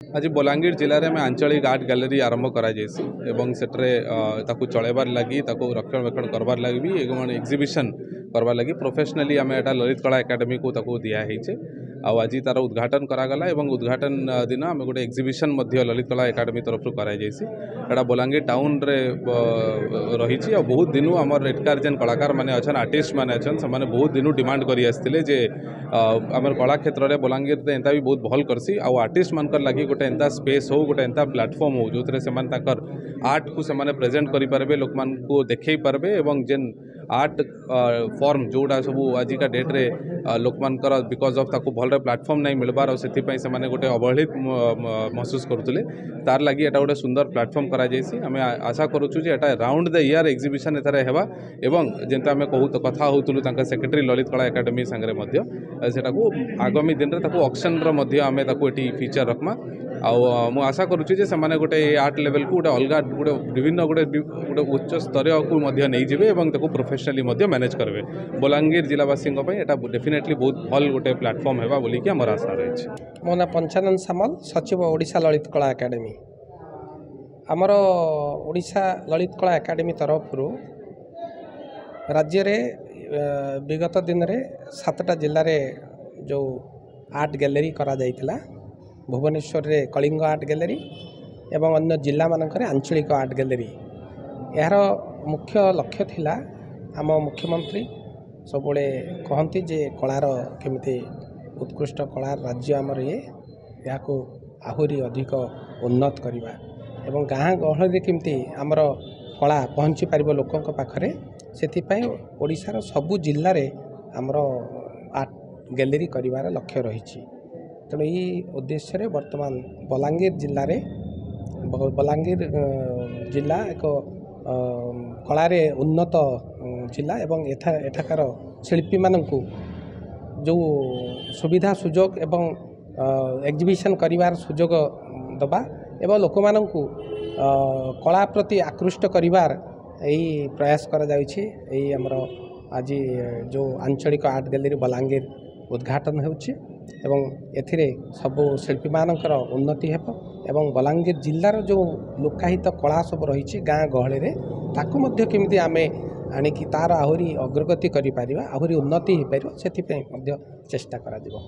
आज बलांगीर जिले में आंचलिक आर्ट गैलरी आरंभ कराई चलैबार लगी रक्षणाबेक्षण करबार लगी भी एग्जिबिशन करबार लगी प्रोफेशनली आम एटा ललित कला एकेडमी को दिखाई आज तार उद्घाटन करागला एवं उद्घाटन दिन आम गोटे एग्जिबिशन ललित कला एकेडमी तरफ कराई बलांगीर टाउन रे रही बहुत दिन आमर एटकार जेन कलाकार मैंने अच्छा आर्टिस्ट मैंने अच्छा से बहुत दिन डिमांड कर आम कला क्षेत्र में बलांगीर एंता भी बहुत भल करसी आर्टिस्ट मान लगी गोटे एंता स्पेस हो गोटे एंता प्लेटफॉर्म हो जो थे आर्ट को से प्रेजेंट करेंगे लोक मान को देखई पारबे एवं जेन आर्ट फॉर्म जोड़ा सब आजिका डेट रे लोक मानकर बिकॉज ऑफ ताको भल प्लेटफॉर्म नहीं मिलबार और से माने गोटे अवहेलित महसूस करुले तार लगी एटा गोटे सुंदर प्लेटफॉर्म करा जायसी आमे आशा करूछु जे एटा राउंड द ईयर एग्जिबिशन एथरे हेबा एवं जेंता आमे कहूत कथा होतुलु तांका सेक्रेटरी ललित कला एकेडमी संगे मध्य सेटा को आगामी दिन रे ताको ऑक्शन रो मध्य आमे ताको एटी फीचर रखमा मु आशा करुछु जे से गोटे आर्ट लेवल को गोटे अलग गोटे विभिन्न गोटे गोटे उच्च स्तर को मध्य नहीं जिवे एवं ताको प्रोफेशनली मध्य मैनेज करबे बलांगीर जिलावासी एटा डेफिनेटली बहुत भल गोटे प्लेटफॉर्म हेबा बोली कि हमर आशा रही। मो ना पंचानन सामल सचिव ओडिशा ललित कला एकेडमी आमर ओडिशा ललित कला एकेडमी तरफ राज्य रे विगत दिन रे 7टा जिल्ला रे जो आर्ट गैलरी करा जाइतिला भुवनेश्वर रे कलिंग आर्ट गैलरी एवं अन्य जिला मानक आंचलिक आर्ट गैलरी यार मुख्य लक्ष्य थिला आम मुख्यमंत्री सब कहती जे कलार केमिति उत्कृष्ट कलार राज्य आमर ये या आहुरी अधिक उन्नत करवा एवं गाँ गहल केमती आमर कला पहुँची पार लोकों पाखरे से ओडिशार सबु जिल्ला रे आमर आर्ट गैलरी करिवार लक्ष्य रही तेणु यही उद्देश्य रे वर्तमान बलांगीर जिल्ला रे बलांगीर जिला एक कलारे उन्नत जिला एवं एठाकार शिल्पी माननकु जो सुविधा सुजोग एवं एग्जिबिशन करिवार सुजोग दबा एवं लोक माननकु कला प्रति आकृष्ट करिवार यही प्रयास करा जाउछि। यही हमर आज जो आंचलिक आर्ट गैलरी बलांगीर उद्घाटन होउछि एवं एथिरे सब शिल्पी मानकर उन्नति हेब एवं बलांगीर जिल्लार जो लोकाहित कला सब रही गाँ गहली रे ताकू मध्य केमिति आमे आनिकी तार आहुरी अग्रगति करि पारिबा आहुरी उन्नति हो पारिबा सेथि पे मध्य चेष्टा करा दिबो।